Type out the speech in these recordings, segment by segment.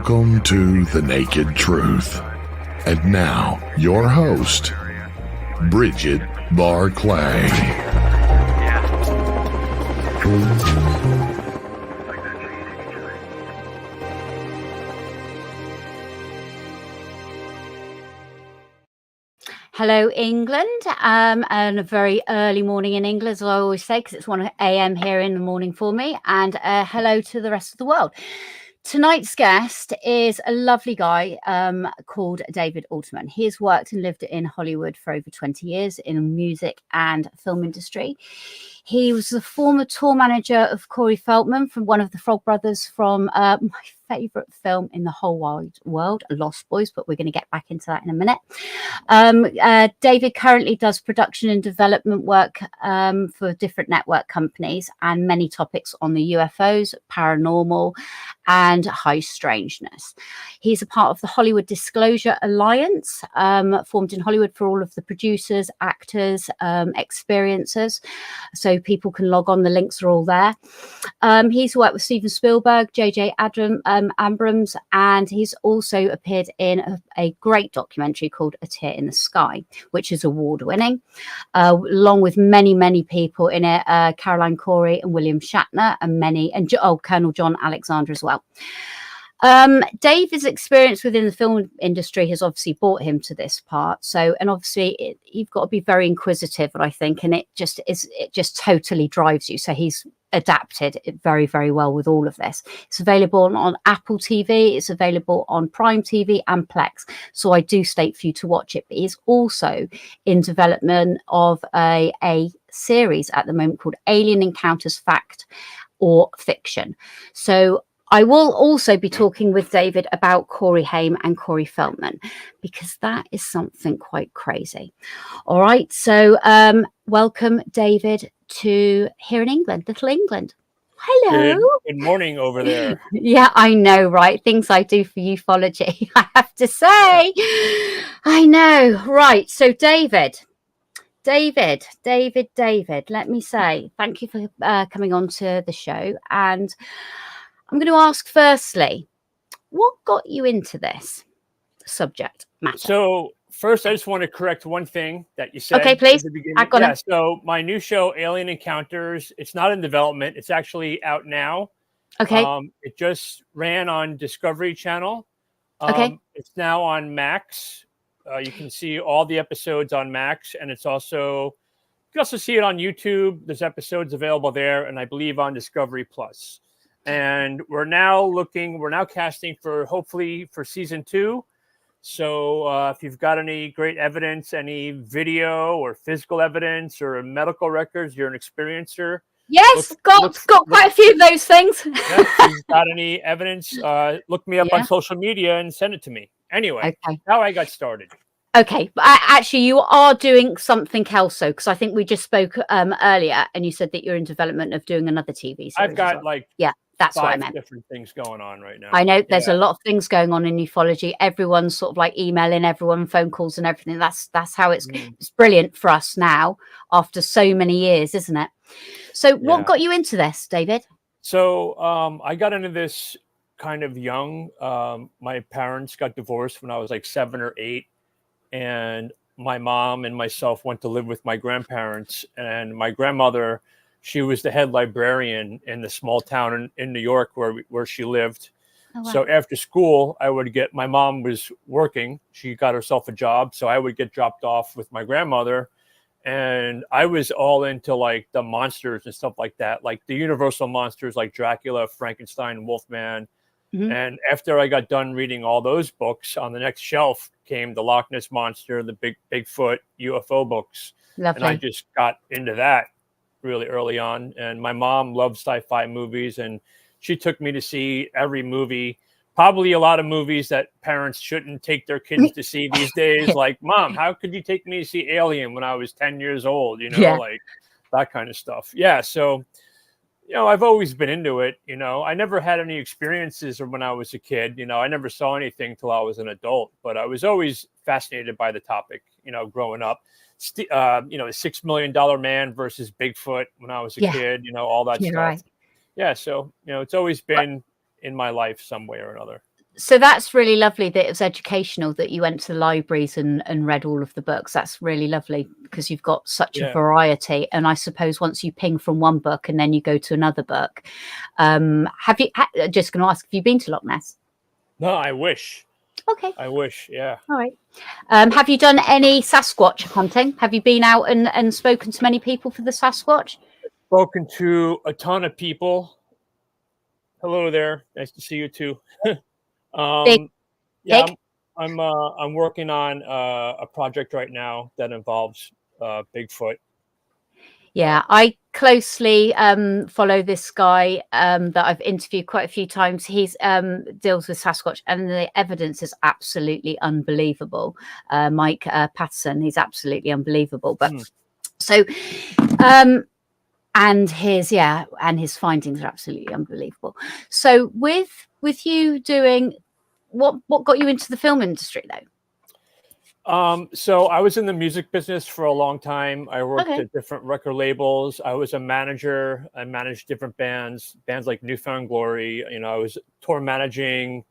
Welcome to The Naked Truth. And now, your host, Bridget Barclay. Hello, England, and a very early morning in England, as I always say, because it's 1 a.m. here in the morning for me, and hello to the rest of the world. Tonight's guest is a lovely guy called David Altman. He has worked and lived in Hollywood for over 20 years in the music and film industry. He was the former tour manager of Corey Feldman from one of the Frog Brothers from my favorite film in the whole wide world, Lost Boys, but we're going to get back into that in a minute. David currently does production and development work for different network companies and many topics on the UFOs, paranormal, and high strangeness. He's a part of the Hollywood Disclosure Alliance, formed in Hollywood for all of the producers, actors, experiencers, so people can log on. The links are all there. He's worked with Steven Spielberg, J.J. Abrams, and he's also appeared in a great documentary called A Tear in the Sky, which is award-winning, along with many people in it, Caroline Corey and William Shatner, and Colonel John Alexander as well. David's experience within the film industry has obviously brought him to this part. And obviously you've got to be very inquisitive, I think, and it just totally drives you. So he's adapted it very, very well with all of this. It's available on Apple TV. It's available on Prime TV and Plex. So I do state for you to watch it. But he's also in development of a series at the moment called Alien Encounters, Fact or Fiction. So I will also be talking with David about Corey Haim and Corey Feldman, because that is something quite crazy. All right. So welcome, David, to here in England, little England. Hello. Good morning over there. Yeah, I know, right? Things I do for ufology, I have to say. I know. Right. So David, let me say thank you for coming on to the show. And I'm going to ask firstly, what got you into this subject matter? So first, I just want to correct one thing that you said. Okay, please. So my new show, Alien Encounters, it's not in development. It's actually out now. Okay. It just ran on Discovery Channel. Okay. It's now on Max. You can see all the episodes on Max, and you can also see it on YouTube. There's episodes available there, and I believe on Discovery Plus. And we're now casting hopefully for season 2. So if you've got any great evidence, any video or physical evidence or medical records, you're an experiencer. Yes, got quite a few of those things. Yeah, if you've got any evidence, look me up on social media and send it to me. Anyway, how I got started. Okay, but actually you are doing something else, though, because I think we just spoke earlier, and you said that you're in development of doing another TV series. I've got that's 5 what I meant. Different things going on right now. I know there's a lot of things going on in ufology. Everyone's sort of like emailing everyone, phone calls and everything. That's how it's brilliant for us now after so many years, isn't it? So what got you into this, David? So I got into this kind of young. My parents got divorced when I was like 7 or 8. And my mom and myself went to live with my grandparents, and my grandmother, she was the head librarian in the small town in New York where she lived. Oh, wow. So after school, my mom was working. She got herself a job. So I would get dropped off with my grandmother, and I was all into like the monsters and stuff like that, like the universal monsters like Dracula, Frankenstein, Wolfman. Mm-hmm. And after I got done reading all those books, on the next shelf came the Loch Ness Monster, the Bigfoot, UFO books. Lovely. And I just got into that really early on. And my mom loved sci-fi movies, and she took me to see every movie, probably a lot of movies that parents shouldn't take their kids to see these days. Like, Mom, how could you take me to see Alien when I was 10 years old? Like that kind of stuff. Yeah. So, I've always been into it. I never had any experiences when I was a kid. I never saw anything till I was an adult, but I was always fascinated by the topic, growing up. The $6 Million Man versus Bigfoot when I was a kid, all that stuff. Right. Yeah. So, it's always been in my life some way or another. So that's really lovely that it was educational, that you went to the libraries and read all of the books. That's really lovely because you've got such a Yeah. variety. And I suppose once you ping from one book and then you go to another book, have you, just going to ask, have you been to Loch Ness? No, I wish. Okay. I wish. Yeah. All right. Have you done any Sasquatch hunting? Have you been out and spoken to many people for the Sasquatch? Spoken to a ton of people. Hello there. Nice to see you too. Big Yeah, pig? I'm working on a project right now that involves Bigfoot. Yeah, I closely follow this guy that I've interviewed quite a few times. He's deals with Sasquatch, and the evidence is absolutely unbelievable. Mike Patterson, he's absolutely unbelievable. But so, and his findings are absolutely unbelievable. So with you doing what got you into the film industry though? So I was in the music business for a long time. I worked at different record labels. I was a manager. I managed different bands like Newfound Glory. You know, I was tour managing.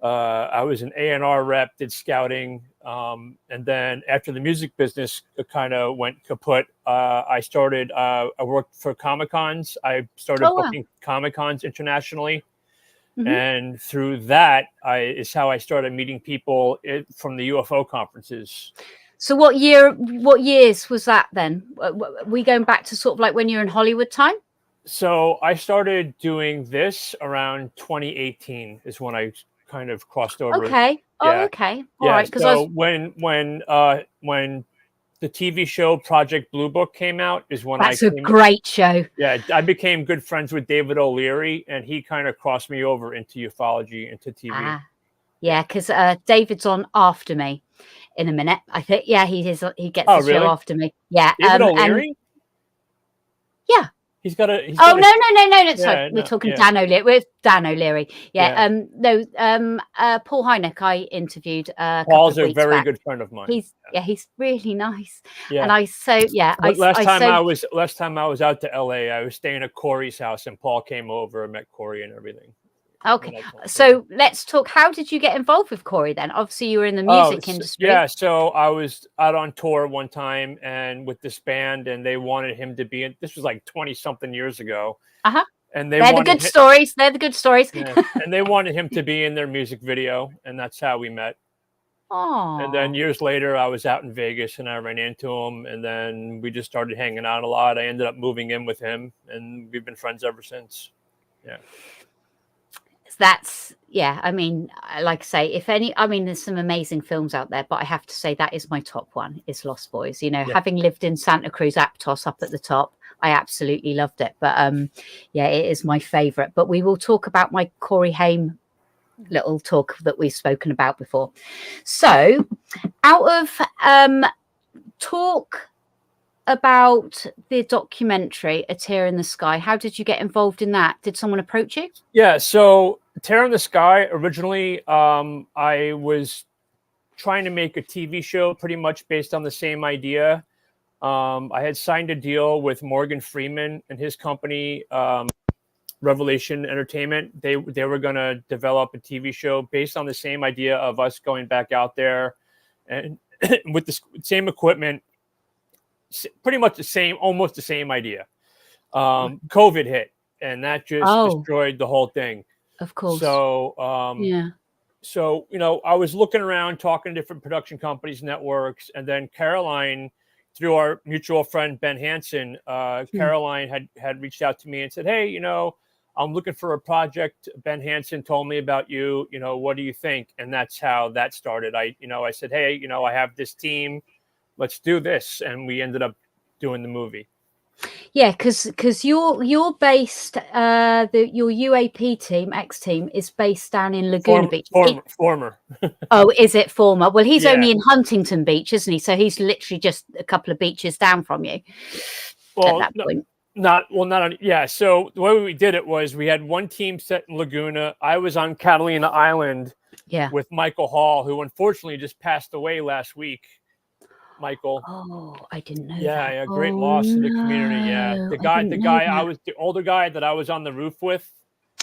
I was an A&R rep, did scouting. And then after the music business kind of went kaput, I worked for Comic-Cons. I started booking Comic-Cons internationally. And through that is how I started meeting people from the UFO conferences. So what years was that then? We going back to sort of like when you're in Hollywood time? So I started doing this around 2018 is when I kind of crossed over. Okay. Yeah. Oh, okay. All right. So when the TV show Project Blue Book came out is when that's a great show. Yeah, I became good friends with David O'Leary, and he kind of crossed me over into ufology, into TV. Yeah, because David's on after me in a minute. I think. Yeah, he gets the show after me. Yeah, David O'Leary. Yeah. He's got a. No. It's fine. We're talking Dan O'Leary. We're Dan O'Leary. Yeah. Paul Hynek. I interviewed. Paul's a very good friend of mine. He's really nice. Yeah. And last time I was out to LA, I was staying at Corey's house, and Paul came over and met Corey and everything. Okay, so let's talk. How did you get involved with Corey then? Obviously, you were in the music industry. Yeah, so I was out on tour one time and with this band, and they wanted him to be in. This was like 20-something years ago. And they're the good stories. They're the good stories. Yeah, and they wanted him to be in their music video, and that's how we met. Oh. And then years later, I was out in Vegas, and I ran into him, and then we just started hanging out a lot. I ended up moving in with him, and we've been friends ever since. Yeah. That's I mean, like I say, there's some amazing films out there, but I have to say that is my top one, is Lost Boys. You know, having lived in Santa Cruz, Aptos up at the top, I absolutely loved it. But it is my favorite. But we will talk about my Corey Haim little talk that we've spoken about before. So out of talk about the documentary A Tear in the Sky, how did you get involved in that? Did someone approach you? Yeah, so Tear in the Sky, originally I was trying to make a TV show pretty much based on the same idea. I had signed a deal with Morgan Freeman and his company, Revelation Entertainment. They were going to develop a TV show based on the same idea of us going back out there and with the same equipment, pretty much almost the same idea. COVID hit, and that just destroyed the whole thing. Of course. So, So, I was looking around, talking to different production companies, networks, and then Caroline, through our mutual friend, Ben Hansen, Caroline had reached out to me and said, hey, I'm looking for a project. Ben Hansen told me about you. What do you think? And that's how that started. I said, hey, I have this team. Let's do this. And we ended up doing the movie. Yeah, because you're based, your UAP team, X team, is based down in Laguna Beach. Former. Oh, is it former? Well, he's only in Huntington Beach, isn't he? So he's literally just a couple of beaches down from you. Well, at that point. So the way we did it was we had one team set in Laguna. I was on Catalina Island with Michael Hall, who unfortunately just passed away last week. Michael. Oh, I didn't know. Yeah, great loss to the community. Yeah, the guy I was the older guy that I was on the roof with.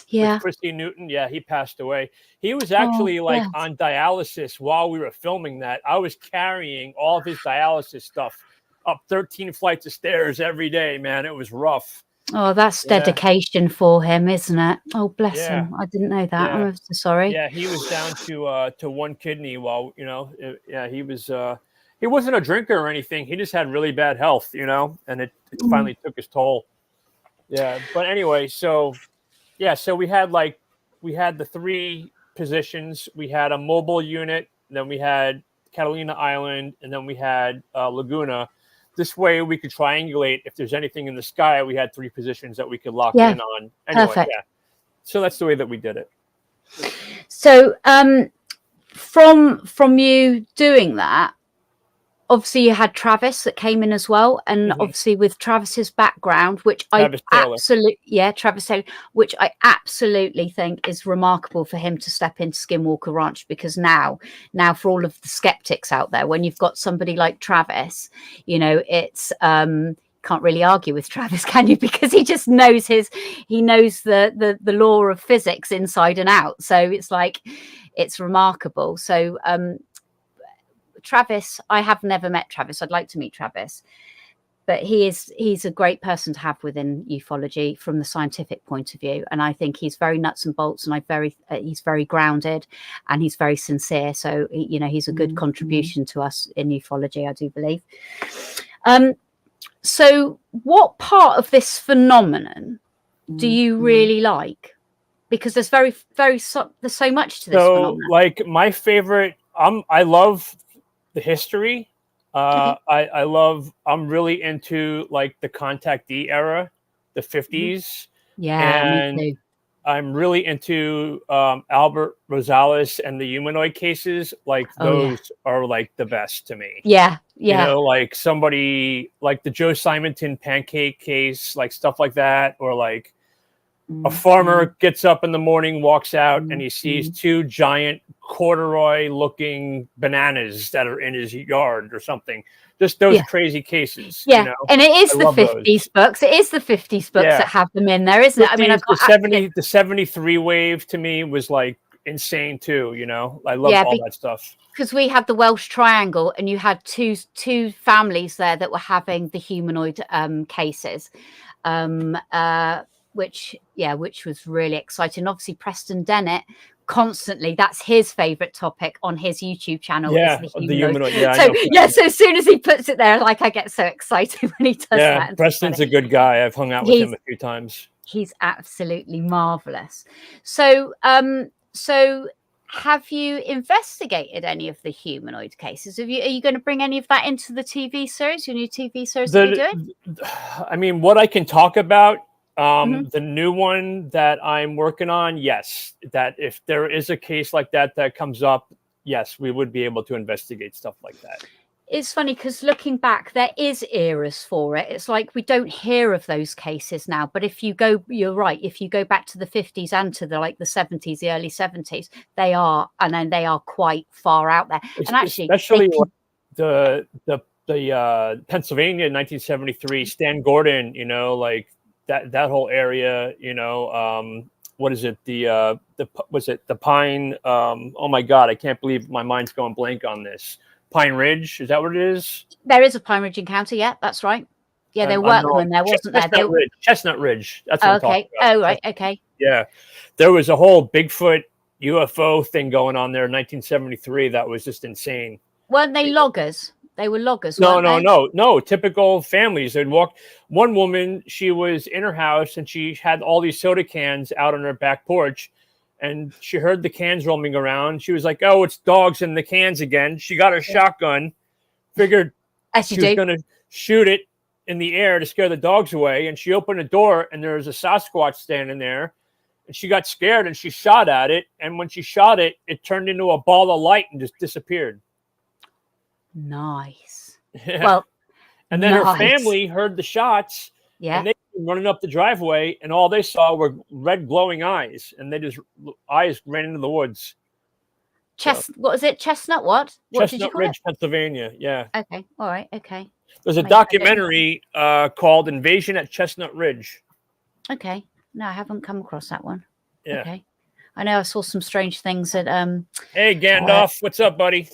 Yeah. Christy Newton. Yeah, he passed away. He was Oh, actually like yes. on dialysis while we were filming that. I was carrying all of his dialysis stuff up 13 flights of stairs every day, man. It was rough. Oh, that's Yeah. dedication for him, isn't it? Oh, bless Yeah. him. I didn't know that. Yeah. I'm so sorry. Yeah, he was down to one kidney while, he was he wasn't a drinker or anything. He just had really bad health, and it finally took his toll. Yeah, but anyway, so we had the 3 positions. We had a mobile unit, then we had Catalina Island, and then we had Laguna. This way we could triangulate if there's anything in the sky. We had 3 positions that we could lock in on. Anyway, perfect. yeah. So that's the way that we did it. So from you doing that, obviously you had Travis that came in as well, and obviously with Travis's background, which Travis Taylor, which I absolutely think is remarkable for him to step into Skinwalker Ranch, because now for all of the skeptics out there, when you've got somebody like Travis, it's can't really argue with Travis, can you? Because he just knows the law of physics inside and out. So it's remarkable. So Travis, I have never met Travis. I'd like to meet Travis, but he's a great person to have within ufology from the scientific point of view. And I think he's very nuts and bolts, and he's very grounded, and he's very sincere. So he's a good contribution to us in ufology, I do believe. So what part of this phenomenon do you really like? Because there's there's so much to this phenomenon. Like my favorite, I love the history. I'm really into like the contactee era, the 50s. Yeah, and me too. I'm really into Albert Rosales and the humanoid cases. Like those are like the best to me. Yeah. Like somebody like the Joe Simonton pancake case, like stuff like that, or like a farmer gets up in the morning, walks out, and he sees 2 giant corduroy-looking bananas that are in his yard or something. Just those crazy cases. Yeah, and it is the 50s books. It is the 50s books that have them in there, isn't it? I mean, I've got the 73 wave to me was like insane too. I love all that stuff. Because we had the Welsh Triangle, and you had two families there that were having the humanoid cases, which was really exciting. Obviously, Preston Dennett constantly, that's his favorite topic on his YouTube channel. Yeah, is the humanoid. So as soon as he puts it there, like I get so excited when he does that. Yeah, Preston's a good guy. I've hung out with him a few times. He's absolutely marvelous. So have you investigated any of the humanoid cases? Are you going to bring any of that into the TV series, your new TV series that you're doing? I mean, what I can talk about, the new one that I'm working on, yes, that if there is a case like that comes up, yes, we would be able to investigate stuff like that. It's funny because looking back, there is eras for it. It's like we don't hear of those cases now. But if you go, you're right. If you go back to the 50s and to the 70s, the early 70s, they are quite far out there. And actually, especially the Pennsylvania 1973, Stan Gordon, like that whole area, what is it? The Pine? Oh my God, I can't believe my mind's going blank on this. Pine Ridge, is that what it is? There is a Pine Ridge encounter. Yeah, that's right. Yeah, there were one there, wasn't there? Chestnut Ridge. That's what I'm talking about. Oh, right. Okay. Yeah, there was a whole Bigfoot UFO thing going on there in 1973. That was just insane. Weren't they loggers? They were loggers. No. Typical families. They'd walk. One woman, she was in her house and she had all these soda cans out on her back porch. And she heard the cans roaming around. She was like, "Oh, it's dogs in the cans again." She got her shotgun, figured she was going to shoot it in the air to scare the dogs away. And she opened the door, and there was a Sasquatch standing there. And she got scared, and she shot at it. And when she shot it, it turned into a ball of light and just disappeared. Nice. Yeah. Well, and then her family heard the shots. Yeah. And they were running up the driveway, and all they saw were red glowing eyes, and eyes ran into the woods. What was it? Chestnut what? Chestnut Ridge, Pennsylvania. Yeah. Okay. All right. Okay. There's a documentary called Invasion at Chestnut Ridge. Okay. No, I haven't come across that one. Yeah. Okay. I know I saw some strange things at Hey, Gandalf, what's up, buddy?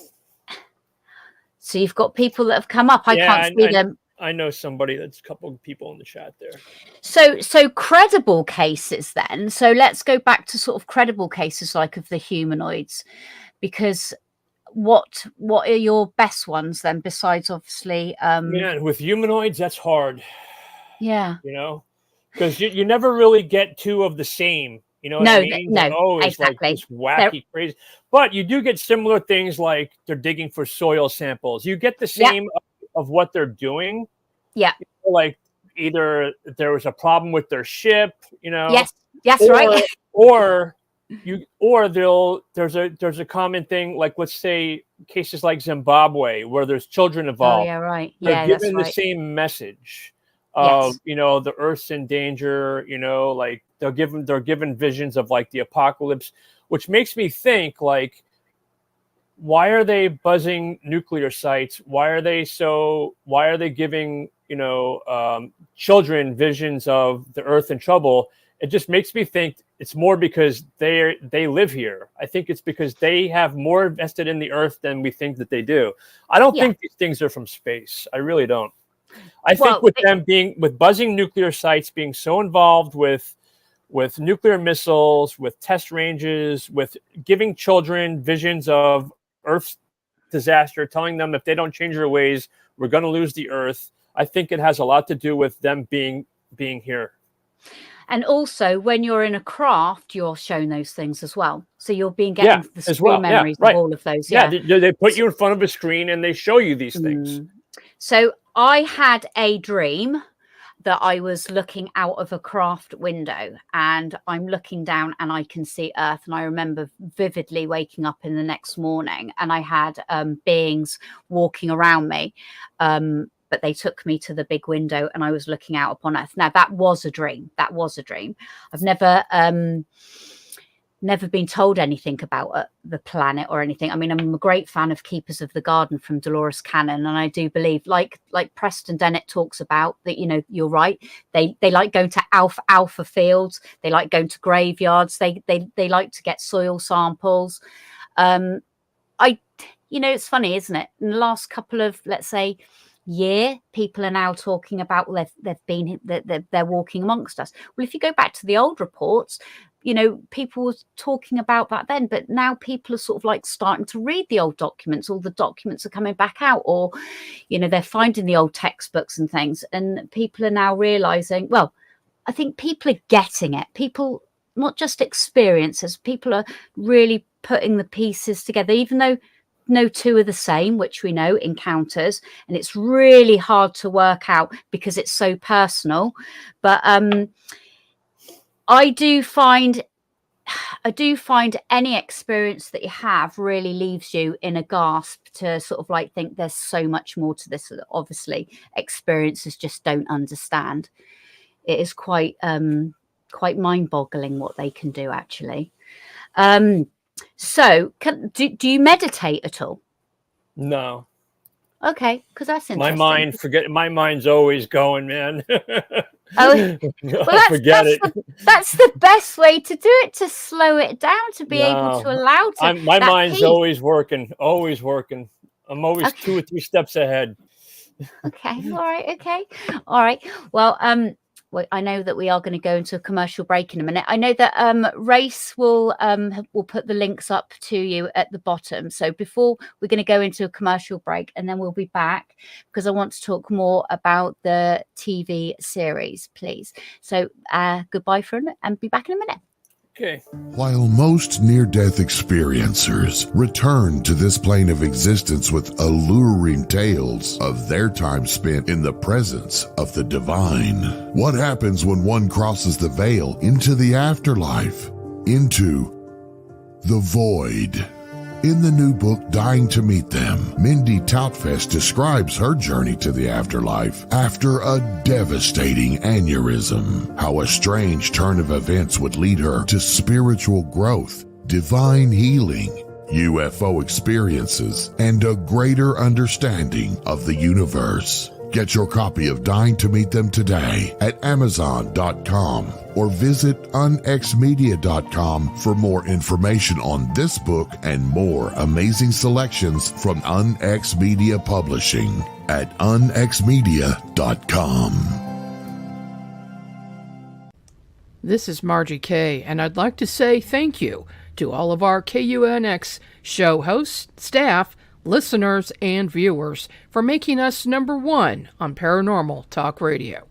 so you've got people that have come up. I can't see them. I know somebody. That's a couple of people in the chat there. So credible cases then. So let's go back to sort of credible cases like of the humanoids, because what are your best ones then besides obviously Man, with humanoids, that's hard. Yeah. You know, because you never really get two of the same. You know what I mean? No, like, oh, it's exactly. like this wacky, crazy. But you do get similar things like they're digging for soil samples. You get the same of what they're doing. Yeah. Like either there was a problem with their ship, you know. Yes, right. Or there's a common thing, like let's say cases like Zimbabwe where there's children involved. Oh, yeah, right. They're Yeah, given that's the same message of you know, the Earth's in danger, you know, like they're given visions of like the apocalypse, which makes me think like, why are they buzzing nuclear sites? Why are they giving, you know, children visions of the Earth in trouble? It just makes me think it's more because they live here. I think it's because they have more invested in the Earth than we think that they do. I don't think these things are from space. I really don't. I think with buzzing nuclear sites, being so involved with nuclear missiles, with test ranges, with giving children visions of Earth's disaster, telling them if they don't change their ways, we're going to lose the Earth. I think it has a lot to do with them being here. And also, when you're in a craft, you're shown those things as well. So you're getting the screen memories of all of those. Yeah, they put you in front of a screen and they show you these things. So I had a dream that I was looking out of a craft window and I'm looking down and I can see Earth. And I remember vividly waking up in the next morning and I had beings walking around me. But they took me to the big window and I was looking out upon Earth. Now, that was a dream. I've never been told anything about the planet or anything. I mean, I'm a great fan of Keepers of the Garden from Dolores Cannon. And I do believe, like Preston Dennett talks about, that, you know, you're right. They like going to alpha fields. They like going to graveyards. They like to get soil samples. You know, it's funny, isn't it? In the last couple of, let's say, year, people are now talking about they're walking amongst us. Well, if you go back to the old reports, you know, people were talking about that then, but now people are sort of like starting to read the old documents. All the documents are coming back out, or, you know, they're finding the old textbooks and things, and people are now realizing, well, I think people are getting it. People, not just experiences, people are really putting the pieces together, even though no two are the same, which we know, encounters, and it's really hard to work out because it's so personal. But I do find any experience that you have really leaves you in a gasp to sort of like think there's so much more to this that obviously experiences just don't understand. It is quite mind-boggling what they can do, actually. So, do you meditate at all? No. Okay, because that's interesting. My mind's always going, man. Oh, well, that's the best way to do it, to slow it down, to be able to allow my mind's peace. Always working. I'm always 2 or 3 steps ahead. Okay. All right. Well, I know that we are going to go into a commercial break in a minute. I know that Race will put the links up to you at the bottom. So before we're going to go into a commercial break, and then we'll be back because I want to talk more about the TV series, please. So goodbye for a minute and be back in a minute. Okay. While most near-death experiencers return to this plane of existence with alluring tales of their time spent in the presence of the divine, what happens when one crosses the veil into the afterlife, into the void? In the new book, Dying to Meet Them, Mindy Toutfest describes her journey to the afterlife after a devastating aneurysm, how a strange turn of events would lead her to spiritual growth, divine healing, UFO experiences, and a greater understanding of the universe. Get your copy of Dying to Meet Them today at Amazon.com or visit unxmedia.com for more information on this book and more amazing selections from UnX Media Publishing at unxmedia.com. This is Margie Kay, and I'd like to say thank you to all of our KUNX show hosts, staff, listeners, and viewers for making us number one on Paranormal Talk Radio.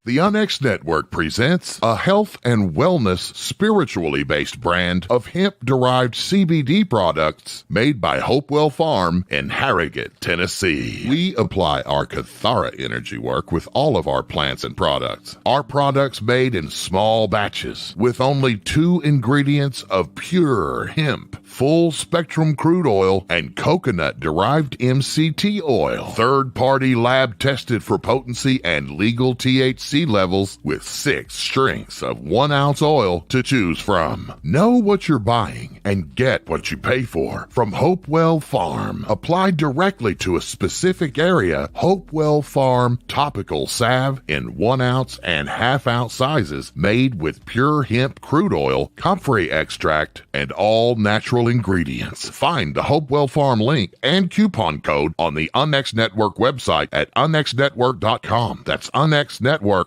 The UnX Network presents a health and wellness spiritually based brand of hemp-derived CBD products made by Hopewell Farm in Harrogate, Tennessee. We apply our Cathara energy work with all of our plants and products. Our products made in small batches with only 2 ingredients of pure hemp, full-spectrum crude oil, and coconut-derived MCT oil. Third-party lab tested for potency and legal THC levels with 6 strengths of 1 ounce oil to choose from. Know what you're buying and get what you pay for from Hopewell Farm. Applied directly to a specific area, Hopewell Farm topical salve in 1 ounce and ½ ounce sizes made with pure hemp crude oil, comfrey extract, and all natural ingredients. Find the Hopewell Farm link and coupon code on the UnX Network website at unxnetwork.com. That's unxnetwork.com.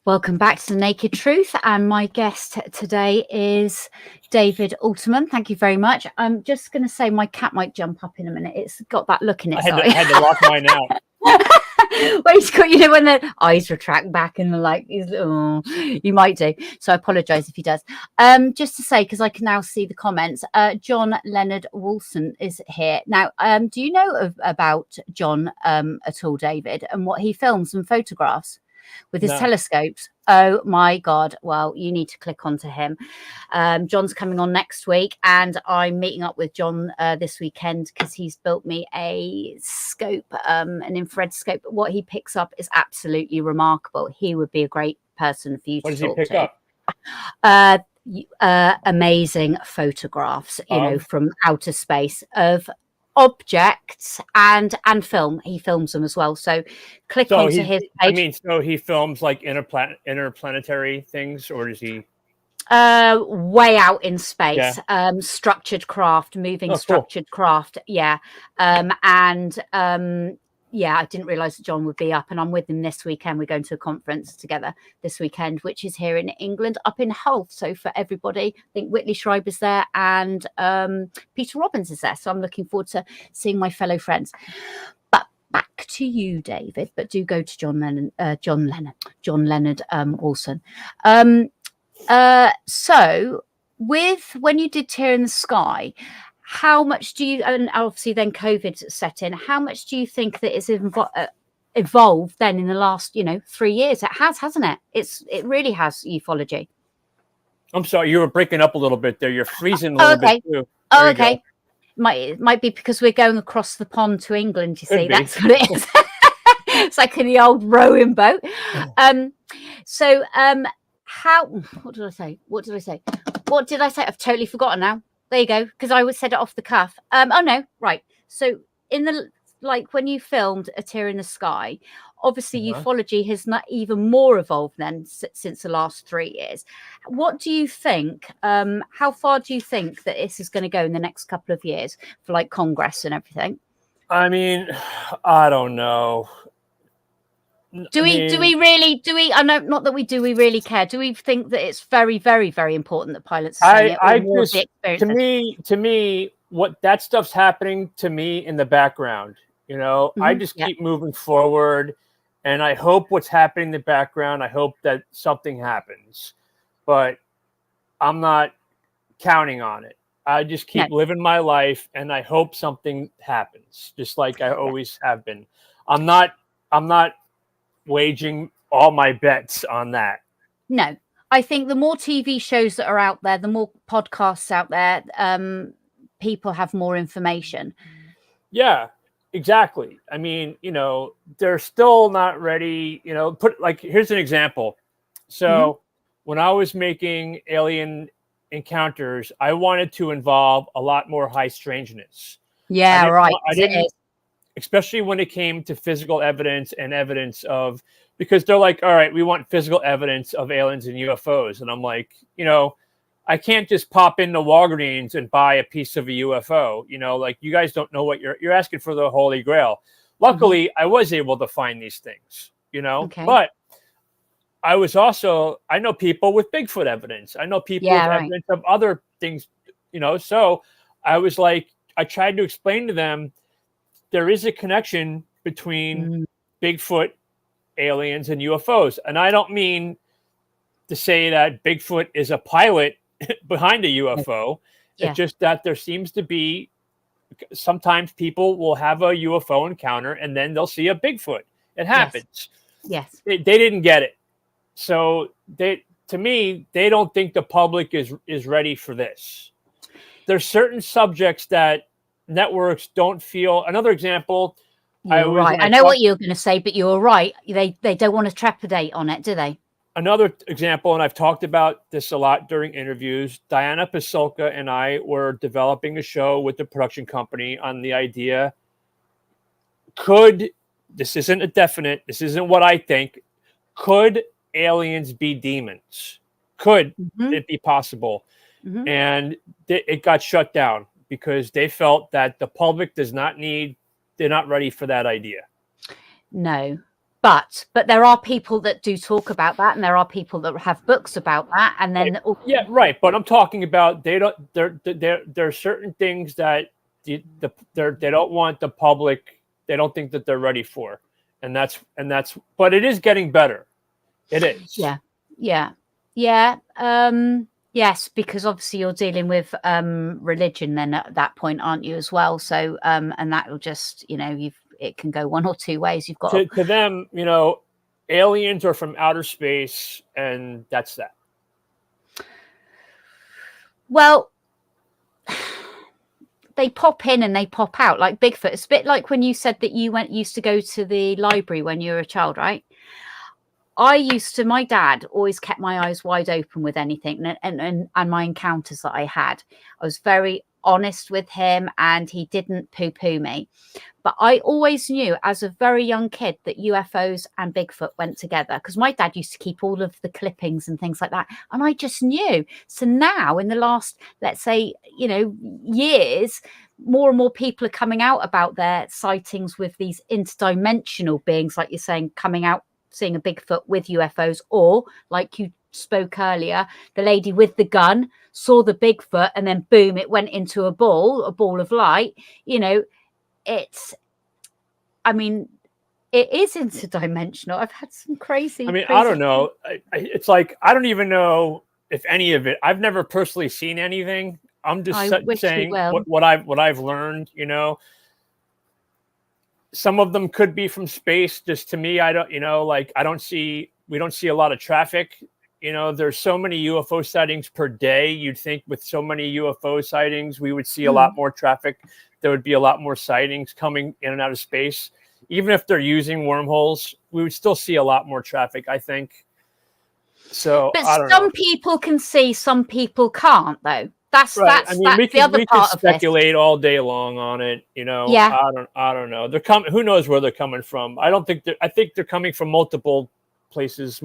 Welcome back to The Naked Truth, and my guest today is David Altman. Thank you very much. I'm just going to say my cat might jump up in a minute. It's got that look in its eye. I had to lock mine out. Well, he's got, when the eyes retract back and they're like, oh, you might do. So I apologise if he does. Just to say, because I can now see the comments, John Leonard Wilson is here. Now, do you know about John at all, David, and what he films and photographs with his telescopes? Oh my God. Well, you need to click onto him. John's coming on next week, and I'm meeting up with John this weekend because he's built me a scope, an infrared scope. What he picks up is absolutely remarkable. He would be a great person for you to talk to. What does he pick up? Amazing photographs, from outer space of objects and film. He films them as well, so click onto his page. So he films like interplanetary things, or does he way out in space? Structured craft, moving structured craft. I didn't realize that John would be up, and I'm with him this weekend. We're going to a conference together this weekend, which is here in England, up in Hull. So for everybody, I think Whitley Schreiber's there and Peter Robbins is there. So I'm looking forward to seeing my fellow friends. But back to you, David. But do go to John Leonard Wilson. So with when you did Tear in the Sky, how much do you, and obviously then COVID set in, how much do you think that it's evolved then in the last, 3 years? It has, hasn't it? It really has, ufology. I'm sorry, you were breaking up a little bit there. You're freezing a little bit too. Oh, okay. It might be because we're going across the pond to England, you see. That's what it is. It's like in the old rowing boat. What did I say? What did I say? I've totally forgotten now. There you go, because I said it off the cuff. So in when you filmed A Tear in the Sky, obviously ufology has not even more evolved then since the last 3 years. What do you think? How far do you think that this is going to go in the next couple of years for Congress and everything? I mean, I don't know. Do we I know, not that we really care. Do we think that it's very, very, very important that pilots are saying it? To me, what that stuff's happening to me in the background, I just keep moving forward, and I hope what's happening in the background, I hope that something happens, but I'm not counting on it. I just keep living my life, and I hope something happens, just like I always have been. I'm not waging all my bets on that. No, I think the more TV shows that are out there, the more podcasts out there, people have more information. Yeah, exactly. I mean, they're still not ready. Here's an example. So when I was making Alien Encounters, I wanted to involve a lot more high strangeness. Yeah, right. I didn't, especially when it came to physical evidence and evidence of, because they're like, all right, we want physical evidence of aliens and UFOs. And I'm like, I can't just pop into Walgreens and buy a piece of a UFO. Like, you guys don't know what you're asking for, the Holy Grail. Luckily, I was able to find these things, but I know people with Bigfoot evidence. I know people with evidence of other things, so I was like, I tried to explain to them, there is a connection between Bigfoot, aliens, and UFOs. And I don't mean to say that Bigfoot is a pilot behind a UFO. It's just that there seems to be, sometimes people will have a UFO encounter and then they'll see a Bigfoot. It happens. Yes. They didn't get it. So to me, they don't think the public is ready for this. There's certain subjects that networks don't feel. Another example. I know what you're going to say, but you're right. They don't want to trepidate on it, do they? Another example, and I've talked about this a lot during interviews, Diana Pasulka and I were developing a show with the production company on the idea, this isn't a definite, this isn't what I think, could aliens be demons? Could it be possible? And it got shut down because they felt that the public they're not ready for that idea. No. But there are people that do talk about that, and there are people that have books about that, and then right. But I'm talking about there are certain things that they don't want the public. They don't think that they're ready for, and that's. But it is getting better. It is. Yeah. Yes, because obviously you're dealing with religion then at that point, aren't you, as well? So and that will just it can go one or two ways. You've got to them, aliens are from outer space, and that's that. Well, they pop in and they pop out like Bigfoot. It's a bit like when you said that you used to go to the library when you were a child, right? My dad always kept my eyes wide open with anything and my encounters that I had. I was very honest with him and he didn't poo-poo me. But I always knew as a very young kid that UFOs and Bigfoot went together because my dad used to keep all of the clippings and things like that. And I just knew. So now in the last, let's say, years, more and more people are coming out about their sightings with these interdimensional beings, like you're saying, coming out, seeing a Bigfoot with UFOs, or like you spoke earlier, the lady with the gun saw the Bigfoot and then boom, it went into a ball of light. It is interdimensional. I've had some crazy. I don't know. It's like, I don't even know if any of it, I've never personally seen anything. I'm just saying what I've learned, Some of them could be from space. Just to me, I don't, we don't see a lot of traffic. There's so many UFO sightings per day. You'd think with so many UFO sightings, we would see a lot more traffic. There would be a lot more sightings coming in and out of space. Even if they're using wormholes, we would still see a lot more traffic, I think. So, but some people can see, some people can't, though. That's right. That's the other part of this. We can speculate all day long on it. Yeah. I don't know. They're coming. Who knows where they're coming from? I think they're coming from multiple places.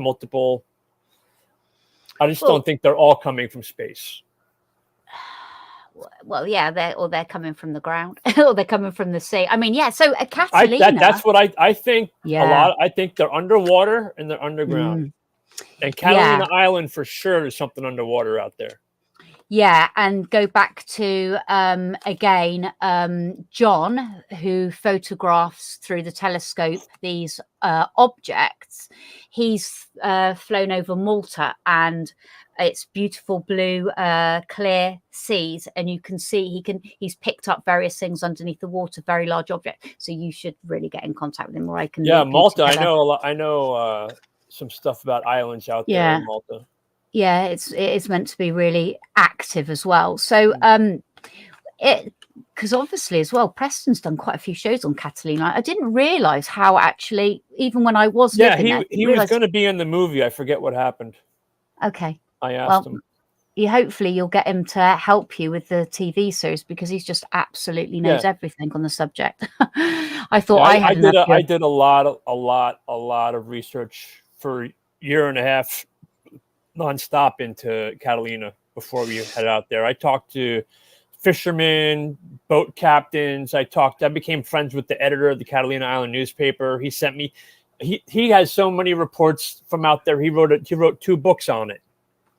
I just don't think they're all coming from space. Well, yeah, they're coming from the ground, or they're coming from the sea. So a Catalina. That's what I think. Yeah. A lot. I think they're underwater and they're underground. And Catalina Island for sure is something underwater out there. Yeah, and go back to again John, who photographs through the telescope these objects. He's flown over Malta, and it's beautiful blue clear seas, and you can see he's picked up various things underneath the water, very large object. So you should really get in contact with him, or I can Yeah, link you Malta. I together. know a lot. I know some stuff about islands out there in Malta. Yeah, it is meant to be really active as well. So because obviously as well, Preston's done quite a few shows on Catalina. I didn't realize how actually, even when I was living there, he was going to be in the movie. I forget what happened. Okay. I asked him. Hopefully you'll get him to help you with the TV series, because he's just absolutely knows everything on the subject. I thought I did a lot of research for a year and a half nonstop into Catalina before we head out there. I talked to fishermen, boat captains. I became friends with the editor of the Catalina Island newspaper. He sent me, he has so many reports from out there. He wrote 2 books on it.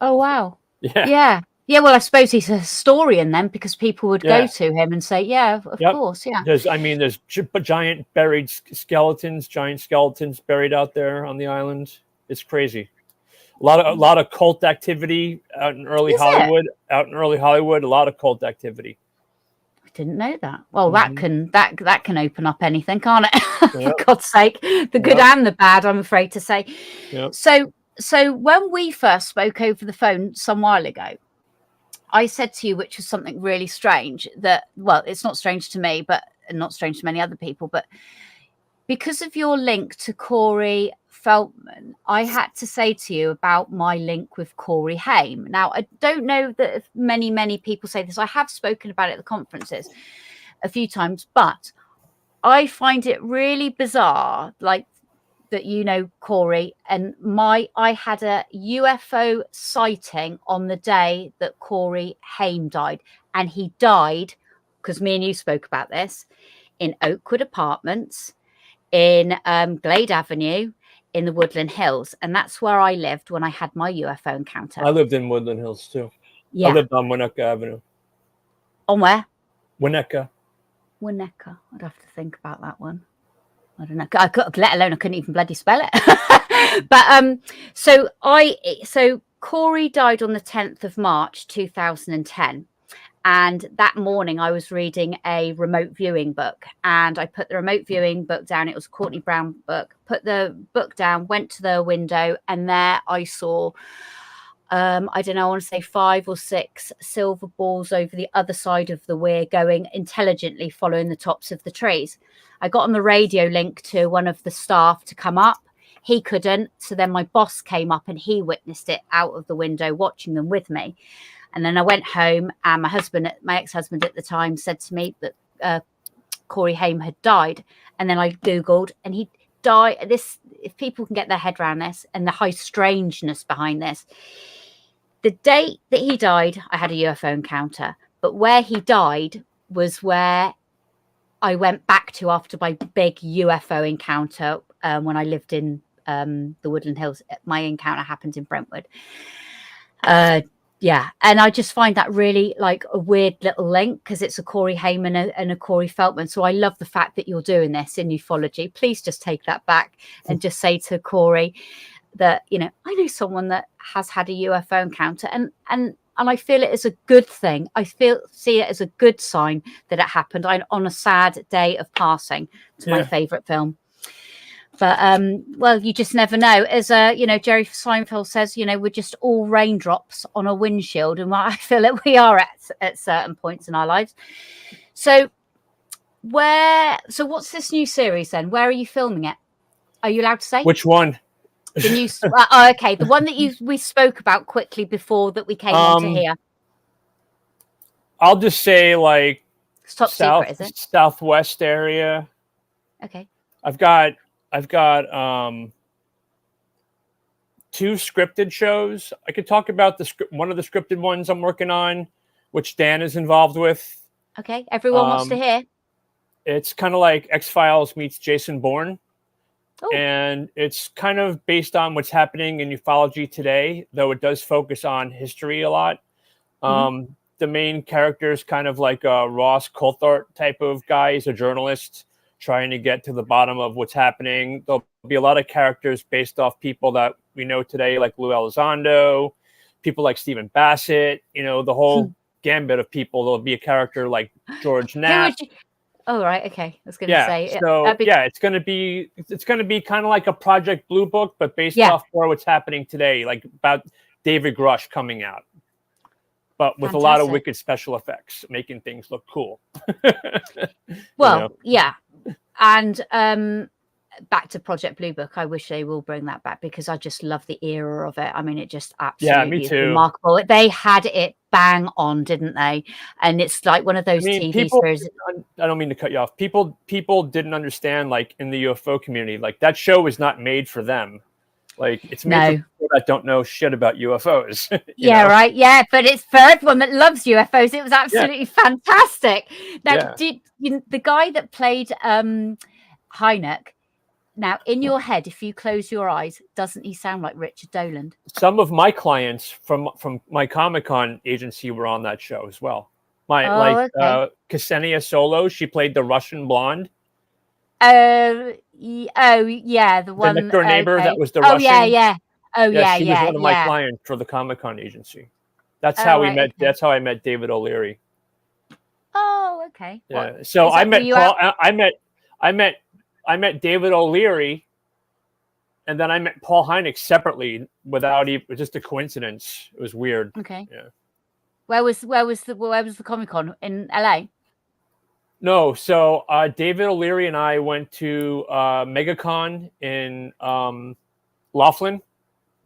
Oh, wow. Yeah. Well, I suppose he's a historian then, because people would go to him and say, of course. Yeah. There's giant buried skeletons buried out there on the island. It's crazy. A lot of cult activity out in early Hollywood. Out in early Hollywood, a lot of cult activity. I didn't know that. Well, that can open up anything, can't it? For God's sake, the good and the bad, I'm afraid to say. Yep. So when we first spoke over the phone some while ago, I said to you, which was something really strange, that, well, it's not strange to me, but not strange to many other people, but because of your link to Corey Feldman, I had to say to you about my link with Corey Haim. Now, I don't know that many people say this. I have spoken about it at the conferences a few times, but I find it really bizarre, like, that you know Corey, and I had a UFO sighting on the day that Corey Haim died, and he died, because me and you spoke about this, in Oakwood Apartments, in Glade Avenue, in the Woodland Hills, and that's where I lived when I had my UFO encounter. I lived in Woodland Hills too. Yeah. I lived on Winnetka Avenue. On where? Winnetka. I'd have to think about that one. I don't know. Let alone I couldn't even bloody spell it. But so Corey died on the 10th of March 2010. And that morning I was reading a remote viewing book, and I put the remote viewing book down. It was a Courtney Brown book. Put the book down, went to the window, and there I saw, I don't know, I want to say 5 or 6 silver balls over the other side of the weir, going intelligently, following the tops of the trees. I got on the radio link to one of the staff to come up. He couldn't. So then my boss came up and he witnessed it out of the window, watching them with me. And then I went home, and my ex-husband at the time, said to me that Corey Haim had died. And then I Googled, and he died. If people can get their head around this and the high strangeness behind this, the date that he died, I had a UFO encounter. But where he died was where I went back to after my big UFO encounter when I lived in the Woodland Hills. My encounter happened in Brentwood. Yeah, and I just find that really like a weird little link, because it's a Corey Haim and a Corey Feldman. So I love the fact that you're doing this in ufology. Please just take that back and just say to Corey that, you know, I know someone that has had a UFO encounter, and I feel it as a good thing. See it as a good sign that it happened on a sad day of passing to my favorite film. But well, you just never know. As Jerry Seinfeld says, we're just all raindrops on a windshield, and I feel that we are at certain points in our lives. So what's this new series then? Where are you filming it? Are you allowed to say which one? The new okay, the one that we spoke about quickly before that we came on to here. I'll just say like it's top secret, is it? Southwest area. Okay. I've got 2 scripted shows. I could talk about one of the scripted ones I'm working on, which Dan is involved with. Okay, everyone wants to hear. It's kind of like X-Files meets Jason Bourne. Ooh. And it's kind of based on what's happening in ufology today, though it does focus on history a lot. The main character is kind of like a Ross Coulthard type of guy. He's a journalist trying to get to the bottom of what's happening. There'll be a lot of characters based off people that we know today, like Lou Elizondo, people like Stephen Bassett, the whole gambit of people. There'll be a character like George Knapp. Oh, right. Okay. I was going to say. So it's going to be kind of like a Project Blue Book, but based off more what's happening today, like about David Grush coming out, but with a lot of wicked special effects, making things look cool. Well, yeah. And back to Project Blue Book, I wish they will bring that back because I just love the era of it. I mean, it just absolutely is remarkable. They had it bang on, didn't they? And it's like one of those TV series. I don't mean to cut you off. People didn't understand, like in the UFO community, like that show was not made for them. Like it's made for people that don't know shit about UFOs. Right. Yeah, but it's for everyone that loves UFOs. It was absolutely fantastic. Now, did the guy that played Hynek? Now, in your head, if you close your eyes, doesn't he sound like Richard Dolan? Some of my clients from my Comic-Con agency were on that show as well. Ksenia Solo, she played the Russian blonde. The one. The next door neighbor that was the Russian. She was one of my clients for the Comic-Con agency. That's how we met. Okay. That's how I met David O'Leary. Oh, okay. Yeah. So I met Paul. I met David O'Leary, and then I met Paul Hynek separately without even just a coincidence. It was weird. Okay. Yeah. Where was the Comic-Con in LA? No, so David O'Leary and I went to MegaCon in Laughlin.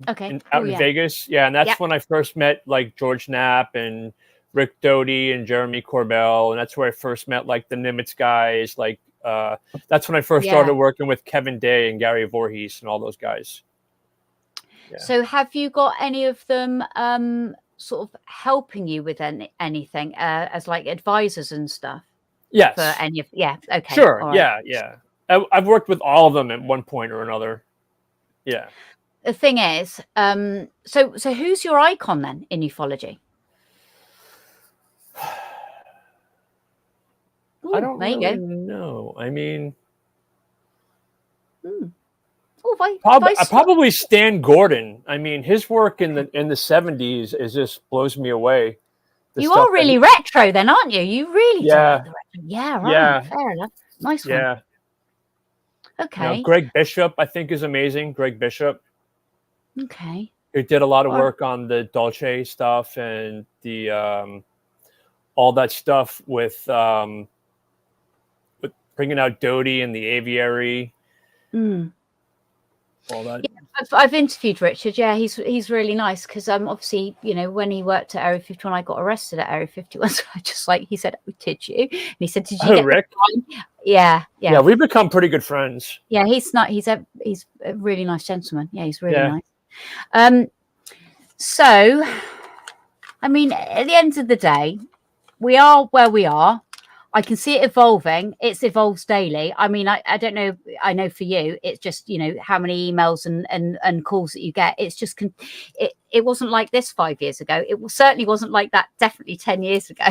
Okay. Out in Vegas. Yeah, and that's when I first met like George Knapp and Rick Doty and Jeremy Corbell, and that's where I first met like the Nimitz guys. Like that's when I first started working with Kevin Day and Gary Voorhees and all those guys. Yeah. So have you got any of them sort of helping you with anything as like advisors and stuff? Yes. For any of okay. Sure. Right. Yeah. I've worked with all of them at one point or another. Yeah. The thing is, so who's your icon then in ufology? I don't really know. I mean, probably Stan Gordon. I mean, his work in the 70s just blows me away. You are really retro, then, aren't you? You really do like the retro. Yeah, right. Yeah. Fair enough. Nice one. Yeah. Okay. Greg Bishop, I think, is amazing. Greg Bishop. Okay. He did a lot of work on the Dolce stuff and the all that stuff with bringing out Doty and the aviary. All that. Yeah, I've interviewed Richard. Yeah, he's really nice because obviously, when he worked at Area 51, I got arrested at Area 51. So I just he said, "Oh, did you?" And he said, "Did you get Rick?" Yeah. We've become pretty good friends. Yeah, he's not. He's a really nice gentleman. Yeah, he's really nice. So, I mean, at the end of the day, we are where we are. I can see it evolving. It evolves daily. I mean, I don't know. I know for you, it's just, how many emails and calls that you get. It's just, it wasn't like this 5 years ago. It certainly wasn't like that definitely 10 years ago.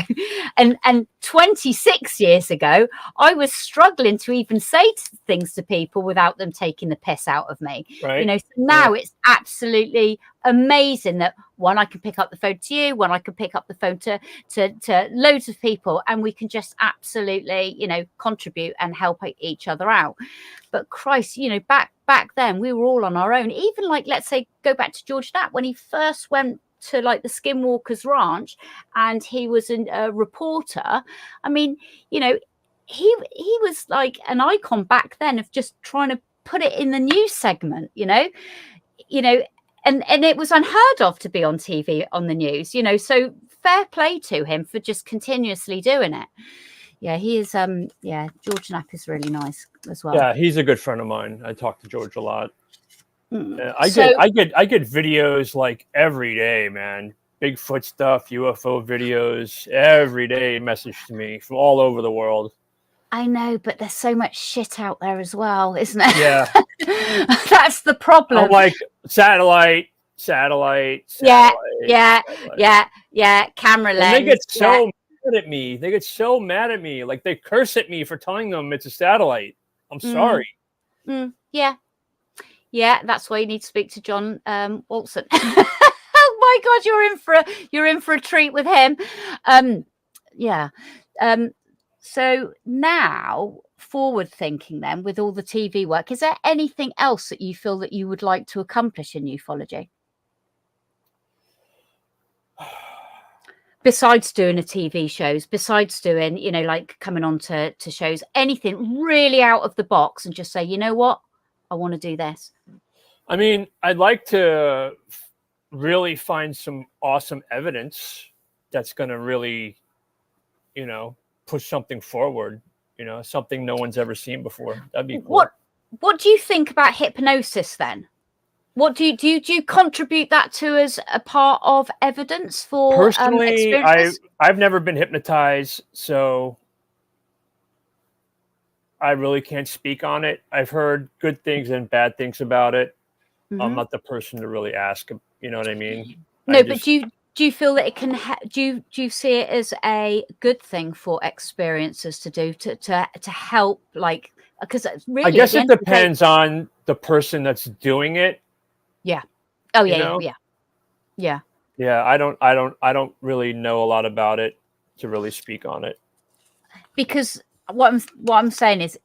And 26 years ago, I was struggling to even say things to people without them taking the piss out of me. Right. So now it's absolutely amazing that one, I can pick up the phone to you, one, I can pick up the phone to loads of people, and we can just absolutely, contribute and help each other out. But Christ, back then we were all on our own. Even like, let's say, go back to George Knapp when he first went to like the Skinwalkers Ranch and he was a reporter. I mean, he was like an icon back then of just trying to put it in the news segment, and it was unheard of to be on TV on the news, so fair play to him for just continuously doing it. Yeah, he is. George Knapp is really nice as well. Yeah, he's a good friend of mine. I talk to George a lot. I get videos like every day, man. Bigfoot stuff, UFO videos every day. Message to me from all over the world. I know, but there's so much shit out there as well, isn't it? Yeah, that's the problem. I'm like satellite satellite. Yeah, satellite. yeah. Camera lens. And they get so mad at me. They get so mad at me. Like they curse at me for telling them it's a satellite. I'm sorry. Yeah. That's why you need to speak to John Walton. Oh my God, you're in for a treat with him. So now, forward thinking, then, with all the TV work, is there anything else that you feel that you would like to accomplish in ufology? Besides doing a TV shows, besides doing, like coming on to shows, anything really out of the box and just say, you know what, I want to do this. I mean, I'd like to really find some awesome evidence that's going to really, push something forward, something no one's ever seen before. That'd be cool. What do you think about hypnosis then? What do you contribute that to as a part of evidence for personally? Experiences? I've never been hypnotized, so I really can't speak on it. I've heard good things and bad things about it. I'm not the person to really ask. You know what I mean? No, but do you feel that it can? Do you see it as a good thing for experiencers to do to help? Like, because really, I guess it depends on the person that's doing it. Yeah. Oh yeah, yeah. Yeah, I don't really know a lot about it to really speak on it. Because what I'm saying is,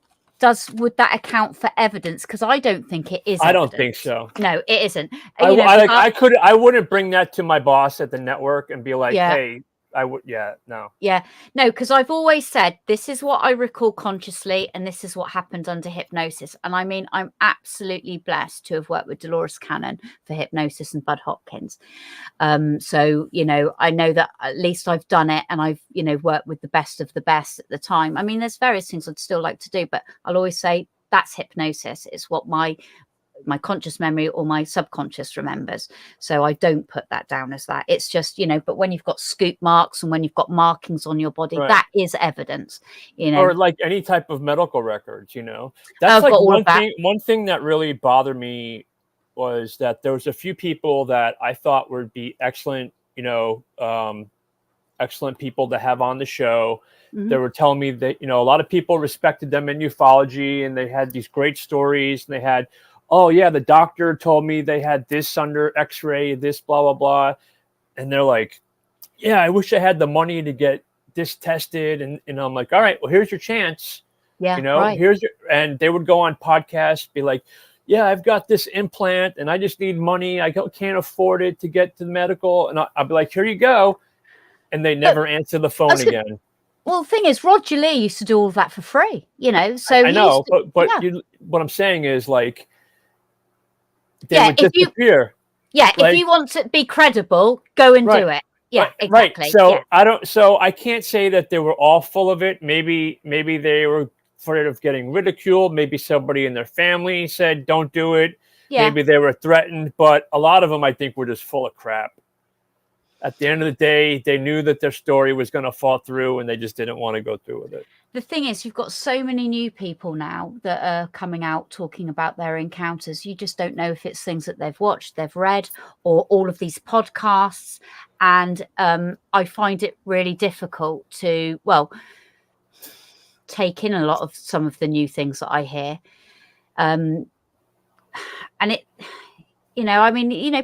would that account for evidence? Because I don't think it is. I don't think so. No, it isn't. I wouldn't bring that to my boss at the network and be like, hey, I would. Yeah, no. Yeah, no, because I've always said this is what I recall consciously, and this is what happened under hypnosis. And I mean, I'm absolutely blessed to have worked with Dolores Cannon for hypnosis and Bud Hopkins. So I know that at least I've done it, and I've worked with the best of the best at the time. I mean, there's various things I'd still like to do, but I'll always say that's hypnosis. It's what my conscious memory or my subconscious remembers. So I don't put that down as that. It's just, but when you've got scoop marks and when you've got markings on your body, that is evidence, Or like any type of medical records, That's like one thing that really bothered me was that there was a few people that I thought would be excellent, excellent people to have on the show. They were telling me that, a lot of people respected them in ufology and they had these great stories and they had, oh yeah, the doctor told me they had this under x-ray, this blah, blah, blah. And they're like, yeah, I wish I had the money to get this tested. And I'm like, all right, well, here's your chance. Yeah. And they would go on podcasts, be like, yeah, I've got this implant and I just need money. I can't afford it to get to the medical. And I'll be like, here you go. And they never answer the phone again. Well, the thing is, Roger Lee used to do all of that for free, So I know, but what I'm saying is like, they would disappear. If you want to be credible, go and do it. Yeah, exactly. Right. So I can't say that they were all full of it. Maybe they were afraid of getting ridiculed. Maybe somebody in their family said, don't do it. Yeah. Maybe they were threatened, but a lot of them, I think, were just full of crap. At the end of the day, they knew that their story was going to fall through and they just didn't want to go through with it. The thing is, you've got so many new people now that are coming out talking about their encounters. You just don't know if it's things that they've watched, they've read, or all of these podcasts. And I find it really difficult to, take in a lot of some of the new things that I hear. And it...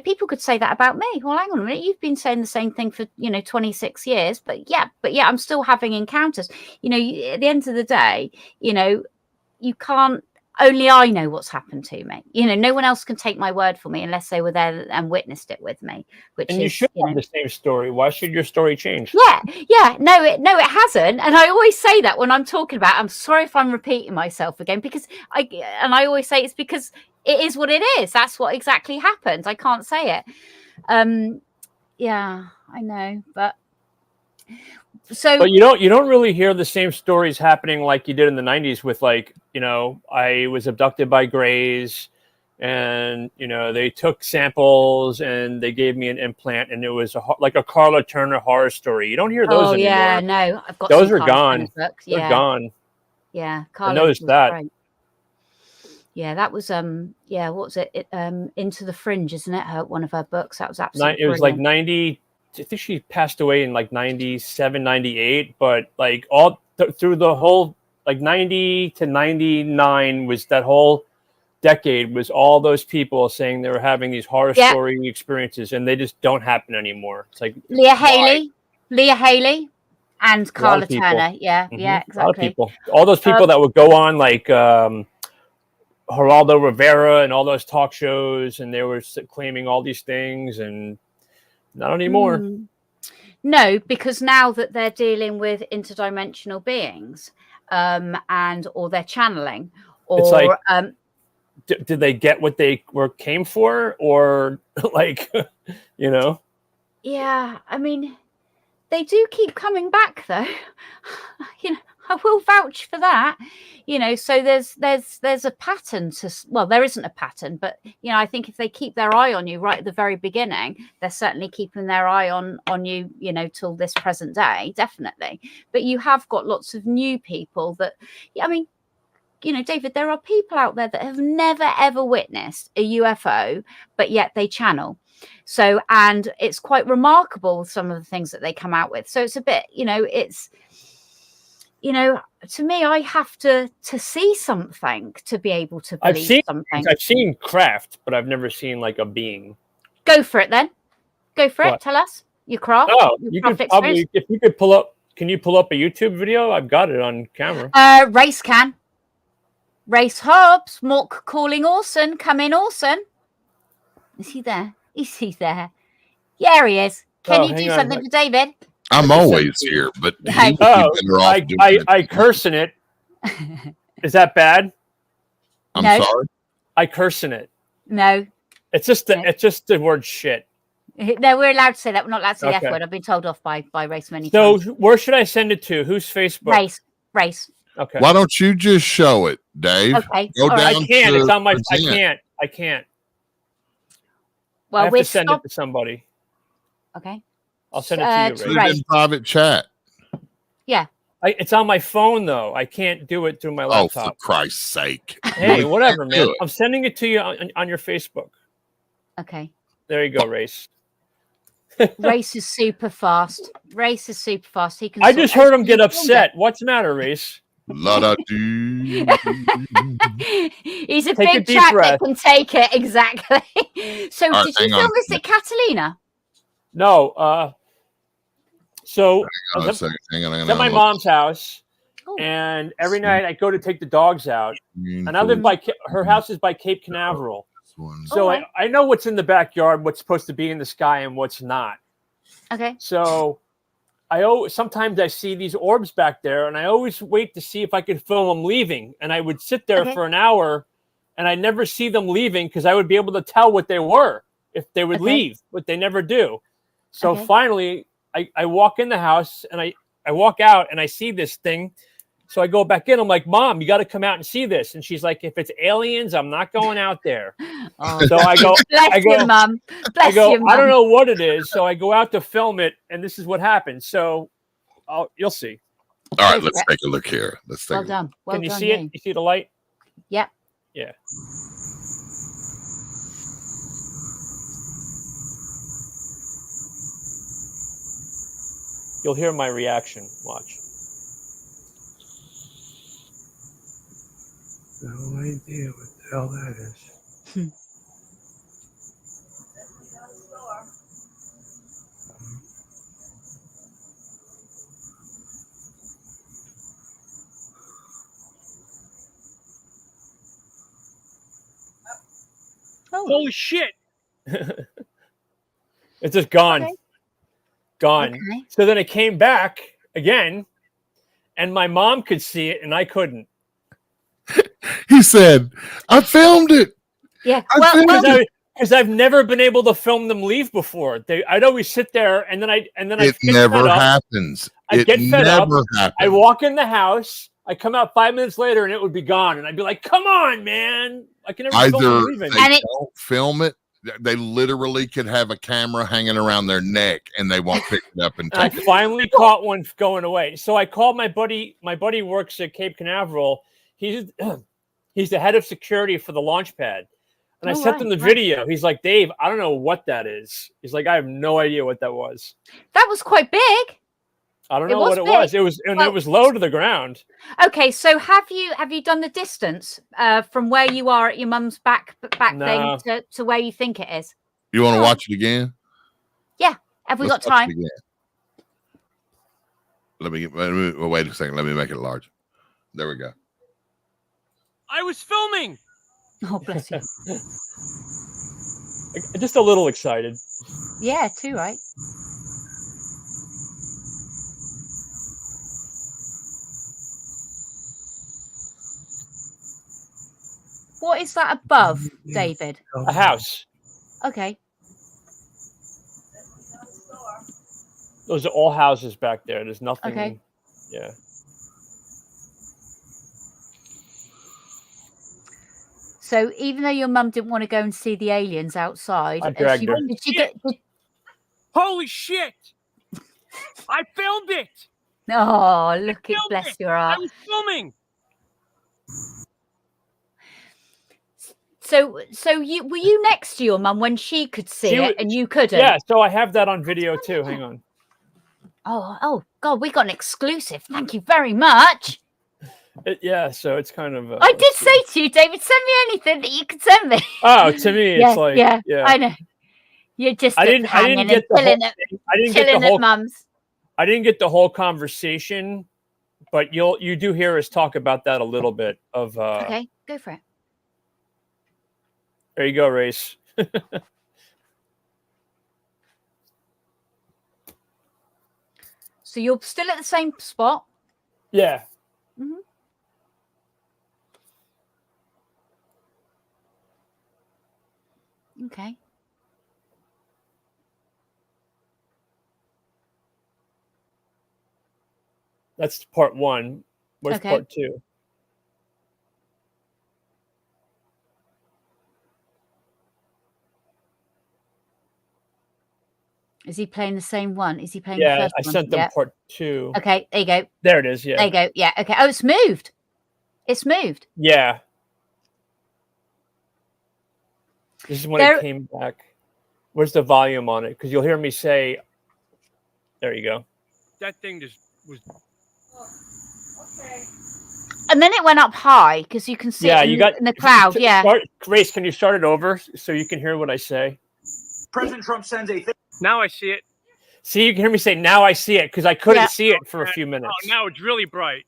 people could say that about me. Well, hang on a minute. You've been saying the same thing for, 26 years. But yeah, I'm still having encounters. At the end of the day, you can't, only I know what's happened to me. No one else can take my word for me unless they were there and witnessed it with me. You should have the same story. Why should your story change? Yeah. No, it hasn't. And I always say that when I'm talking about, I'm sorry if I'm repeating myself again, because I always say it's because it is what it is. That's what exactly happened. I can't say it. Yeah, I know, but you don't really hear the same stories happening like you did in the 90s with I was abducted by Greys and they took samples and they gave me an implant and it was like a Carla Turner horror story. You don't hear those anymore. Yeah, no, I've got those are gone. They're gone. Yeah, I noticed that. Right. Yeah, that was what was it? Into the Fringe, isn't it? One of her books. That was absolutely It was like brilliant. 90. I think she passed away in like 97, 98. But like all through the whole like 90 to 99 was that whole decade was all those people saying they were having these horror story experiences, and they just don't happen anymore. It's like Leah Haley, and Carla Turner. Yeah, yeah, exactly. A lot of people. All those people that would go on like Geraldo Rivera and all those talk shows, and they were claiming all these things, and not anymore. No, because now that they're dealing with interdimensional beings, or they're channeling, or it's like, did they get what they came for, or like, you know? Yeah, I mean, they do keep coming back, though. You know, I will vouch for that. You know, so there's a pattern to. Well, there isn't a pattern, but you know, I think if they keep their eye on you right at the very beginning, they're certainly keeping their eye on you. You know, till this present day, definitely. But you have got lots of new people that. I mean, you know, David, there are people out there that have never ever witnessed a UFO, but yet they channel. So, and it's quite remarkable some of the things that they come out with. So it's a bit, you know, it's, you know, to me, I have to see something to be able to believe something. I've seen craft, but I've never seen like a being. Go for it then. Go for it. Tell us your craft. Oh, you can probably, if you could pull up, can you pull up a YouTube video? I've got it on camera. Race can. Race Hobbs, Mork calling Orson. Come in, Orson. Is he there? Is he there? Yeah, he is. Can you do something for David? I'm always here, but I curse in it. Is that bad? I'm sorry. I curse in it. No. It's just the word shit. No, we're allowed to say that. We're not allowed to say the F word. I've been told off by Race many times. So where should I send it to? Whose Facebook? Race. Okay. Why don't you just show it, Dave? Okay. Go down. I can't. It's on my. I can't. Well, I have to send it to somebody. Okay. I'll send it to you, Ray. In private chat. Yeah. It's on my phone though. I can't do it through my laptop. Oh, for Christ's sake! Hey, whatever, man. I'm sending it to you on your Facebook. Okay. There you go, Race. Race is super fast. Race is super fast. He can. I just heard him get upset. What's the matter, Race? La-da-doo. He's a big chap that can take it, exactly. So did you film this at Catalina? No. So I was at my mom's house, and every night I go to take the dogs out, and I live by her house is by Cape Canaveral. So I know what's in the backyard, what's supposed to be in the sky, and what's not. Okay. So sometimes I see these orbs back there, and I always wait to see if I could film them leaving. And I would sit there for an hour, and I never see them leaving because I would be able to tell what they were if they would leave, but they never do. So finally, I walk in the house, and I walk out, and I see this thing. So I go back in. I'm like, Mom, you got to come out and see this. And she's like, if it's aliens, I'm not going out there. So I go, Bless you, Mom. I don't know what it is. So I go out to film it, and this is what happens. So you'll see. All right, let's take a look here. Let's take well done. Well Can you done, see it? You see the light? Yep. Yeah. You'll hear my reaction. Watch. No idea what the hell that is. Holy shit! It's just gone. Okay. Gone. Okay. So then it came back again, and my mom could see it, and I couldn't. He said, I filmed it. Yeah. Because I've never been able to film them leave before. I'd always sit there, and then it never happens. I get fed up. Happens. I walk in the house. I come out 5 minutes later, and it would be gone. And I'd be like, "Come on, man! I can never film them leaving." They don't film it. They literally could have a camera hanging around their neck, and they won't pick it up and take I finally caught one going away. So I called my buddy. My buddy works at Cape Canaveral. He's the head of security for the launch pad. And I Oh, sent him the right. video. He's like, Dave, I don't know what that is. He's like, I have no idea what that was. That was quite big. I don't It know was what it big. was. It was, and Well- it was low to the ground. Okay, so have you done the distance from where you are at your mum's back No. thing to where you think it is? You want to Oh. watch it again? Have we Let's got watch time? it again. Let me wait a second. Let me make it larger. There we go. I was filming. Oh, bless you. Just a little excited. Yeah, too right. What is that above, David? A house. Okay. Those are all houses back there. There's nothing. Okay. Yeah. So even though your mum didn't want to go and see the aliens outside, I dragged her. did she get? Holy shit! I filmed it. Oh, look at filmed bless it. your I heart. was filming. So were you next to your mum when she could see She it was- and you couldn't? Yeah. So I have that on video too. Hang on. Oh God, we got an exclusive. Thank you very much. Yeah. So it's kind of. I did say to you, David, send me anything that you can send me. Oh, to me, it's like. yeah, Yeah. I know. You're just I didn't hanging get and the whole. chilling at, I didn't get the chilling whole. at mum's. I didn't get the whole conversation, but you do hear us talk about that a little bit. Of Okay, go for it. There you go, Race. So you're still at the same spot. Yeah. Mhm. Okay. That's part one. Where's Okay. part two? Is he playing the same one? Is he playing the Yeah, first I one? sent them Yeah. part two. Okay, there you go. There it is. Yeah. There you go. Yeah, okay. Oh, it's moved. It's moved. Yeah. This is when There- it came back. Where's the volume on it? Because you'll hear me say, there you go. That thing just was. And then it went up high because you can see Yeah, it you got in the cloud. Yeah. Grace, can you start it over so you can hear what I say? President Trump sends a thing. Now I see it. See, you can hear me say, now I see it, because I couldn't Yeah. see it for a few minutes. Oh, now it's really bright.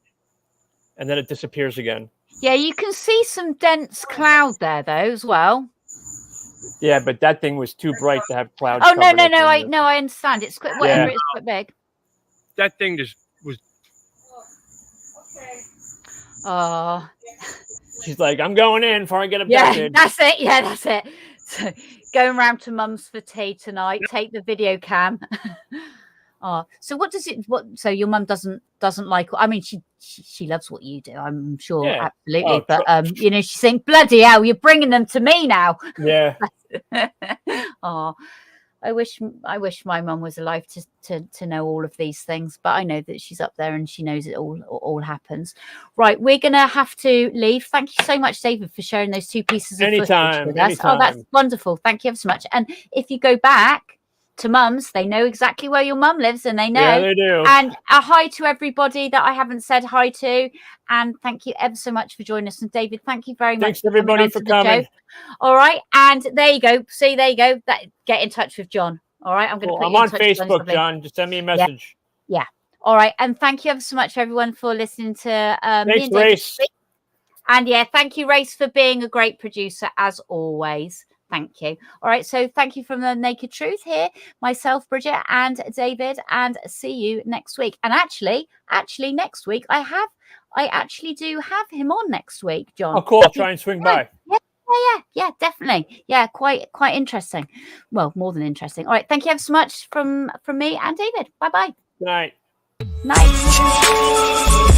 And then it disappears again. Yeah, you can see some dense cloud there though as well. Yeah, but that thing was too bright to have clouds. Oh no, covering no, it, no! didn't it? I understand. It's quite whatever. Yeah. It's quite big. That thing just was. Oh, She's like, I'm going in before I get yeah, abducted. that's it. Yeah, that's it. So, going round to mum's for tea tonight. Take the video cam. Oh, so what does it? What? So your mum doesn't like? I mean, she loves what you do. I'm sure, Yeah. absolutely. Oh, But you know, she's saying, "Bloody hell, you're bringing them to me now." Yeah. Oh, I wish my mum was alive to know all of these things, but I know that she's up there and she knows it all happens. Right, we're gonna have to leave. Thank you so much, David, for sharing those two pieces of footage Anytime, with us. Oh, that's anytime. wonderful. Thank you ever so much. And if you go back to mum's, they know exactly where your mum lives, and they know. Yeah, they do. And a hi to everybody that I haven't said hi to. And thank you ever so much for joining us. And David, thank you very much. Thanks, everybody, for coming. All right. And there you go. See, there you go. Get in touch with John. All right. I'm going to Cool. put I'm you in on touch with Facebook, somebody. John. Just send me a message. All right. And thank you ever so much, everyone, for listening to me Thanks, and David Race. speak. And yeah, thank you, Race, for being a great producer as always. Thank you. All right. So thank you from the Naked Truth here, myself, Bridget, and David, and see you next week. And actually next week I actually do have him on next week, John. Oh, cool. I'll try and swing by. Yeah, definitely. Yeah, quite interesting. Well, more than interesting. All right. Thank you ever so much from me and David. Bye-bye. Good night. Night.